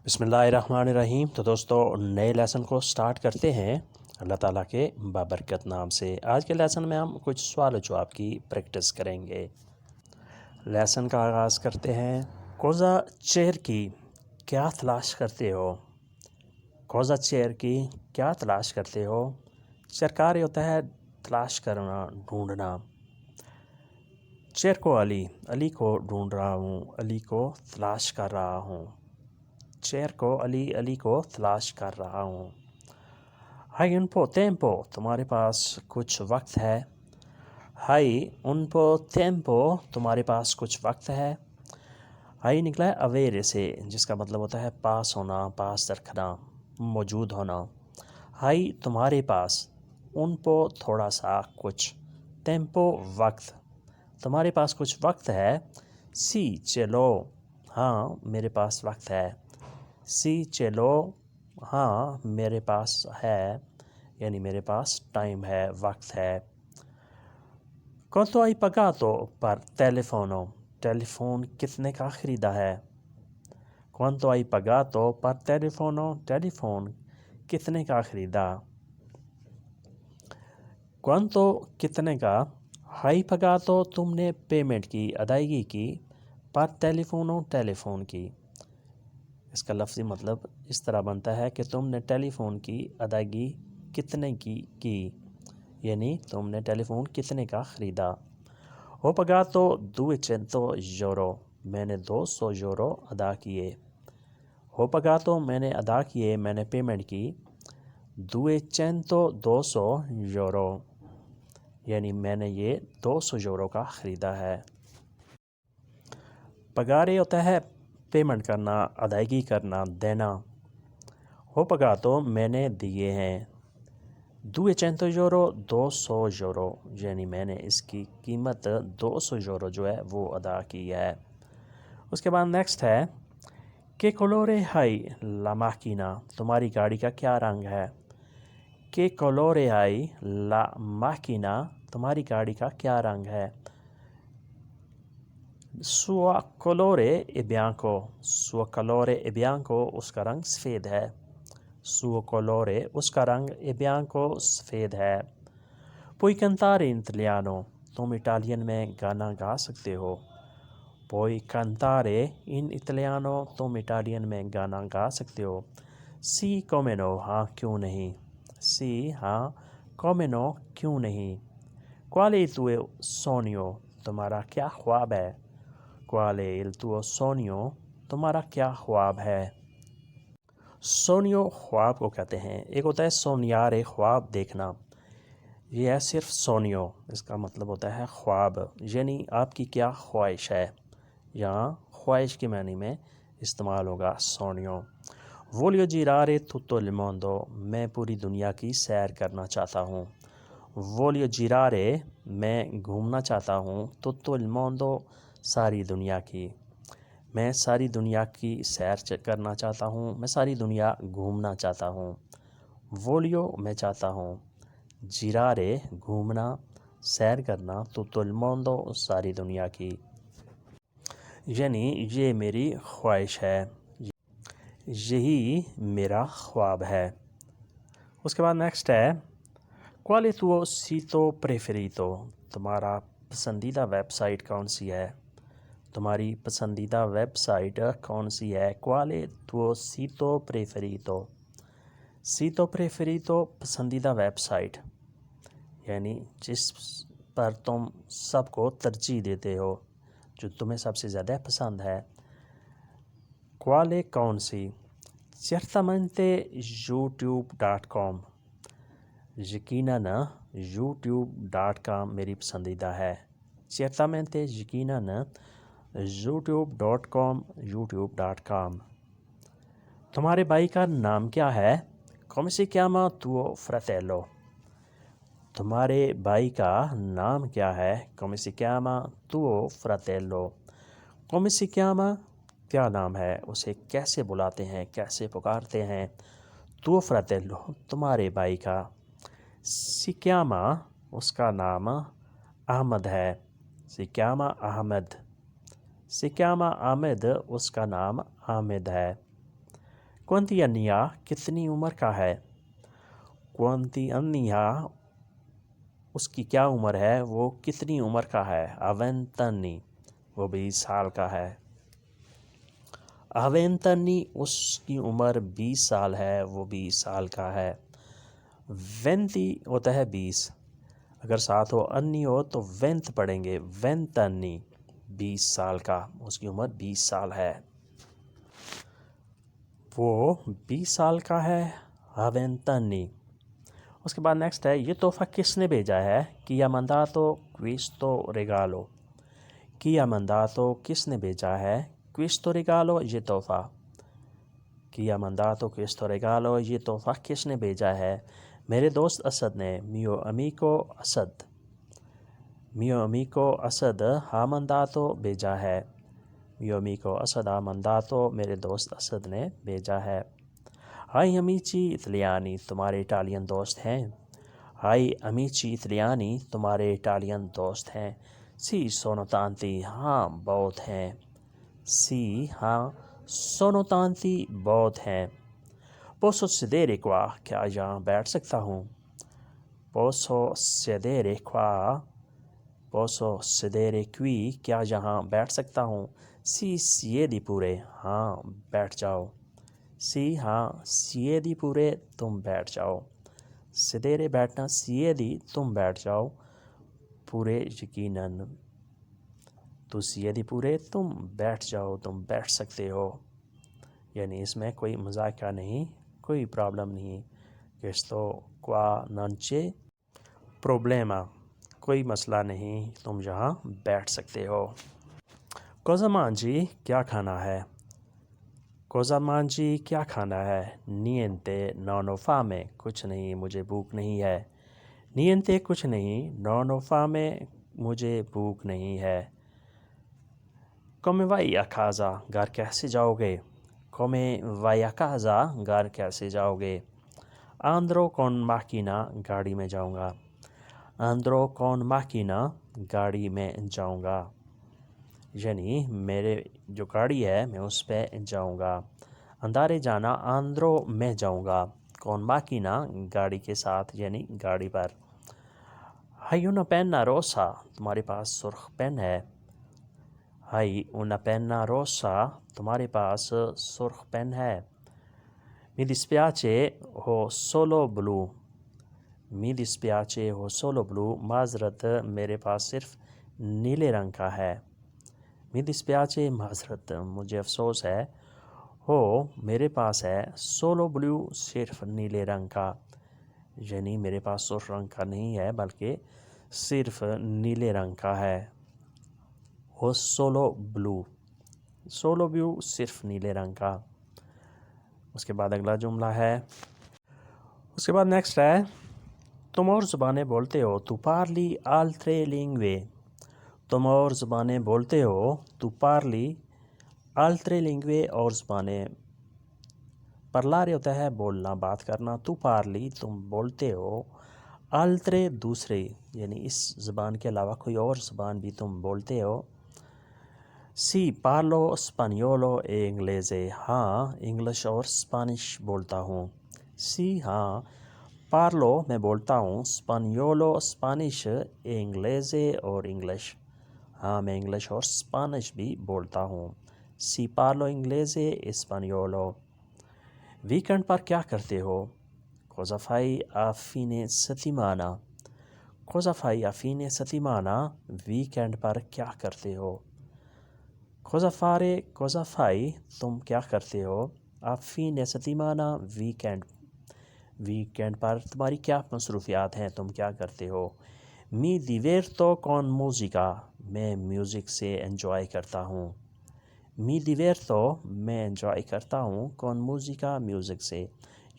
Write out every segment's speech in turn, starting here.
بسم اللہ الرحمن الرحیم۔ تو دوستو نئے لیسن کو سٹارٹ کرتے ہیں اللہ تعالیٰ کے بابرکت نام سے۔ آج کے لیسن میں ہم کچھ سوال و جواب کی پریکٹس کریں گے۔ لیسن کا آغاز کرتے ہیں۔ کوزا چیر کی کیا تلاش کرتے ہو؟ کوزا چیر کی کیا تلاش کرتے ہو؟ چرکاری ہوتا ہے تلاش کرنا، ڈھونڈنا۔ چیر کو علی کو ڈھونڈ رہا ہوں، علی کو تلاش کر رہا ہوں۔ چیر کو علی کو تلاش کر رہا ہوں۔ ہائی ان پو تیمپو، تمہارے پاس کچھ وقت ہے۔ ہائی ان پو تیمپو، تمہارے پاس کچھ وقت ہے۔ ہائی نکلا ہے اویرے سے، جس کا مطلب ہوتا ہے پاس ہونا، پاس رکھنا، موجود ہونا۔ ہائی تمہارے پاس، ان پو تھوڑا سا، کچھ، تیمپو وقت، تمہارے پاس کچھ وقت ہے۔ سی چلو، ہاں میرے پاس وقت ہے۔ سی چلو، ہاں میرے پاس ہے، یعنی میرے پاس ٹائم ہے، وقت ہے۔ کونتو آئی پگاتو پر ٹیلیفونو، ٹیلی فون کتنے کا خریدا ہے؟ کونتو آئی پگاتو پر ٹیلیفونو، ٹیلی فون کتنے کا خریدا؟ کونتو کتنے کا؟ ہائی پگاتو، تم نے پیمنٹ کی، ادائیگی کی، پر ٹیلیفونو، ٹیلی فون کی۔ اس کا لفظی مطلب اس طرح بنتا ہے کہ تم نے ٹیلی فون کی ادائیگی کتنے کی، یعنی تم نے ٹیلی فون کتنے کا خریدا۔ ہو پگاتو 200 یورو، میں نے 200 یورو ادا کیے۔ ہو پگاتو، میں نے ادا کیے، میں نے پیمنٹ کی۔ 200 یورو، یعنی میں نے یہ 200 یورو کا خریدا ہے۔ پگارے ہوتا ہے پیمنٹ کرنا، ادائیگی کرنا، دینا۔ ہو پگاتو، میں نے دیے ہیں۔ 200 یورو، 200 یورو، یعنی میں نے اس کی قیمت 200 یورو جو ہے وہ ادا کی ہے۔ اس کے بعد نیکسٹ ہے کہ کولورے ہائی لا ماکینا، تمہاری گاڑی کا کیا رنگ ہے؟ کہ کولورے ہائی لا ماکینا، تمہاری گاڑی کا کیا رنگ ہے؟ سوا کولورے اے بیانکو، سوا کولورے اے بیانکو، اس کا رنگ سفید ہے۔ سوا کولورے، اس کا رنگ اے بیانکو، سفید ہے۔ پوئی کنتارے ان اٹالیانو، تم اٹالین میں گانا گا سکتے ہو۔ پوئی کنتارے ان اٹالیانو، تم اٹالین میں گانا گا سکتے ہو۔ سی کومینو، ہاں کیوں نہیں۔ سی ہاں، کومینو کیوں نہیں۔ کوالے توے سونیو، تمہارا کیا خواب ہے؟ کوالے il tuo sogno، تمہارا کیا خواب ہے؟ سونیو خواب کو کہتے ہیں۔ ایک ہوتا ہے سونیارے، خواب دیکھنا، یہ ہے صرف سونیو، اس کا مطلب ہوتا ہے خواب، یعنی آپ کی کیا خواہش ہے۔ یہاں خواہش کے معنی میں استعمال ہوگا سونیو۔ وولیو جیرارے tutto il mondo، میں پوری دنیا کی سیر کرنا چاہتا ہوں۔ وولیو جیرارے، میں گھومنا چاہتا ہوں، tutto il mondo، ساری دنیا کی۔ میں ساری دنیا کی سیر کرنا چاہتا ہوں، میں ساری دنیا گھومنا چاہتا ہوں۔ وولیو، میں چاہتا ہوں، جیرارے، گھومنا، سیر کرنا، tutto il mondo، ساری دنیا کی، یعنی یہ میری خواہش ہے، یہی میرا خواب ہے۔ اس کے بعد نیکسٹ ہے quale tuo sito preferito، تمہارا پسندیدہ ویب سائٹ کون سی ہے؟ تمہاری پسندیدہ ویب سائٹ کون سی ہے؟ quale tuo sito preferito، sito preferito پسندیدہ ویب سائٹ، یعنی جس پر تم سب کو ترجیح دیتے ہو، جو تمہیں سب سے زیادہ پسند ہے۔ quale کون سی؟ certamente youtube.com، یقیناً youtube.com میری پسندیدہ ہے۔ certamente یقیناً youtube.com، youtube.com۔ تمہارے بھائی کا نام کیا ہے؟ come si chiama tuo fratello، تمہارے بھائی کا نام کیا ہے؟ come si chiama tuo fratello۔ come si chiama، کیا نام ہے، اسے کیسے بلاتے ہیں، کیسے پکارتے ہیں؟ tuo fratello، تمہارے بھائی کا۔ si chiama، اس کا نام احمد ہے۔ si chiama Ahmad, si chiama Ahmad, اس کا نام حامد ہے۔ کونتی انیا کتنی عمر کا ہے؟ کونتی انیا اس کی کیا عمر ہے، وہ کتنی عمر کا ہے؟ اوینتنی وہ 20 سال کا ہے۔ اوینتنی اس کی عمر 20 سال ہے، وہ 20 سال کا ہے۔ وینتی ہوتا ہے 20، اگر ساتھ ہو انی ہو تو وینت پڑھیں گے، وینتنی 20 سال کا، اس کی عمر 20 سال ہے، وہ 20 سال کا ہے، اوینتنی۔ اس کے بعد نیکسٹ ہے، یہ تحفہ کس نے بھیجا ہے؟ کیا منداتو کویستو ریگالو۔ کیا منداتو کس نے بھیجا ہے؟ کویستو ریگالو یہ تحفہ۔ کیا منداتو کویستو ریگالو یہ تحفہ کس نے بھیجا ہے؟ میرے دوست اسد نے، میو امیکو اسد۔ میو امیکو اسد ہا منداتو بھیجا ہے، میو امیکو اسد ہا منداتو میرے دوست اسد نے بھیجا ہے۔ ہائی امیچی اطالیانی تمہارے اٹالین دوست ہیں۔ ہائی امیچی اطالیانی تمہارے اٹالین دوست ہیں۔ سی سونو تانتی ہاں بہت ہیں۔ سی ہاں سونو تانتی بہت ہیں۔ پوسو سیدیرے qua کیا یہاں بیٹھ سکتا ہوں؟ پوسو سیدیرے qua پوسو سیدیرے qui کیا یہاں بیٹھ سکتا ہوں؟ سی سیدی پورے ہاں بیٹھ جاؤ۔ سی ہاں سیدی پورے تم بیٹھ جاؤ۔ سیدیرے بیٹھنا، سیدی تم بیٹھ جاؤ، پورے یقیناً، تو سیدی پورے تم بیٹھ جاؤ، تم بیٹھ سکتے ہو، یعنی اس میں کوئی مذاکرہ نہیں، کوئی پرابلم نہیں۔ questo qua non c'è problema کوئی مسئلہ نہیں، تم یہاں بیٹھ سکتے ہو۔ cosa mangi کیا کھانا ہے؟ cosa mangi کیا کھانا ہے؟ niente non ho fame کچھ نہیں، مجھے بھوک نہیں ہے۔ niente کچھ نہیں، non ho fame مجھے بھوک نہیں ہے۔ come vai a casa گھر کیسے جاؤ گے؟ come vai a casa گھر کیسے جاؤ گے؟ andrò con macchina گاڑی میں جاؤں گا۔ andrò con macchina گاڑی میں جاؤں گا، یعنی میرے جو گاڑی ہے میں اس پہ جاؤں گا۔ اندارے جانا، andrò میں جاؤں گا، con macchina گاڑی کے ساتھ یعنی گاڑی پر۔ hai una penna rossa تمہارے پاس سرخ پین ہے؟ hai una penna rossa تمہارے پاس سرخ پین ہے؟ mi dispiace ho solo blu mi dispiace ho solo blu معذرت میرے پاس صرف نیلے رنگ کا ہے۔ mi dispiace معذرت مجھے افسوس ہے، ہو میرے پاس ہے، solo blu صرف نیلے رنگ کا، یعنی میرے پاس سرخ رنگ کا نہیں ہے بلکہ صرف نیلے رنگ کا ہے۔ ہو solo blu solo blu صرف نیلے رنگ کا۔ اس کے بعد اگلا جملہ ہے، اس کے بعد نیکسٹ ہے، تم اور زبانیں بولتے ہو، تو parli altre lingue تم اور زبانیں بولتے ہو، تو parli altre lingue اور زبانیں، parlare ہوتا ہے بولنا، بات کرنا، تو parli تم بولتے ہو، altre دوسرے، یعنی اس زبان کے علاوہ کوئی اور زبان بھی تم بولتے ہو۔ sì parlo spagnolo e inglese ہاں انگلش اور اسپانش بولتا ہوں۔ sì ہاں، parlo میں بولتا ہوں، spagnolo اسپانش، e inglese اور انگلش، ہاں میں انگلش اور اسپانش بھی بولتا ہوں۔ sì parlo inglese e spagnolo۔ Weekend پر کیا کرتے ہو؟ cosa fai a fine settimana cosa fai a fine settimana weekend پر کیا کرتے ہو؟ cosa fare cosa fai تم کیا کرتے ہو، a fine settimana ویکنڈ پر تمہاری کیا مصروفیات ہیں، تم کیا کرتے ہو؟ mi diverto con musica میں میوزک سے انجوائے کرتا ہوں۔ mi diverto میں انجوائے کرتا ہوں، con musica میوزک سے،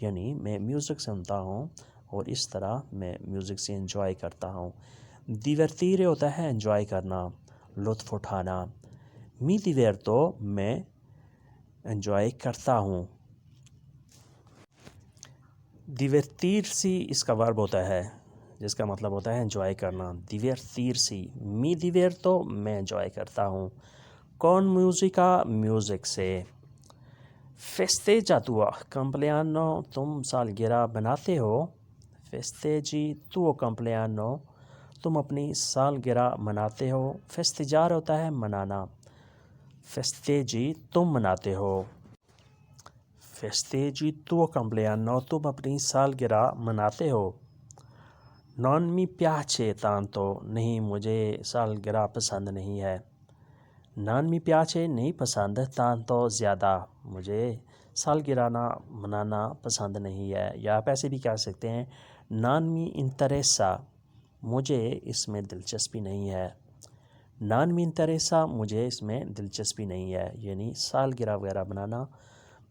یعنی میں میوزک سنتا ہوں اور اس طرح میں میوزک سے انجوائے کرتا ہوں۔ divertire ہوتا ہے انجوائے کرنا، لطف اٹھانا۔ mi diverto میں انجوائے کرتا ہوں۔ divertirsi اس کا ورب ہوتا ہے جس کا مطلب ہوتا ہے انجوائے کرنا، divertirsi mi diverto میں انجوائے کرتا ہوں، con musica میوزک سے۔ Festeggia tuo compleanno, تم سالگرہ مناتے ہو. Festeggi tuo compleanno, تم اپنی سالگرہ مناتے ہو. Festeggiare ہوتا ہے منانا. Festeggi تم مناتے ہو. Festeggi tuo compleanno, تم اپنی سالگرہ مناتے ہو. Non mi piace tanto, نہیں مجھے سالگرہ پسند نہیں ہے. Non mi piace نہیں پسند, tanto زیادہ, مجھے سالگرہ منانا پسند نہیں ہے. یا آپ ایسے بھی کہہ سکتے ہیں non mi interessa, مجھے اس میں دلچسپی نہیں ہے. non mi interessa, مجھے اس میں دلچسپی نہیں ہے, یعنی سالگرہ وغیرہ منانا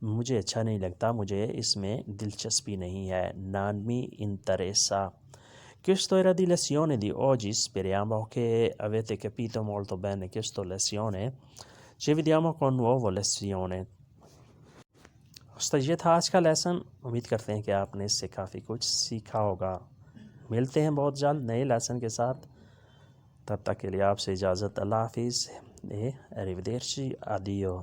مجھے اچھا نہیں لگتا, مجھے اس میں دلچسپی نہیں ہے. non mi interessa. Questo era di lezione di oggi, speriamo che avete capito molto bene questa lezione. Ci vediamo con nuova lezione. یہ تھا آج کا لیسن. امید کرتے ہیں کہ آپ نے اس سے کافی کچھ سیکھا ہوگا. ملتے ہیں بہت جلد نئے لیسن کے ساتھ. تب تک کے لیے آپ سے اجازت. اللہ حافظ. Arrivederci, addio.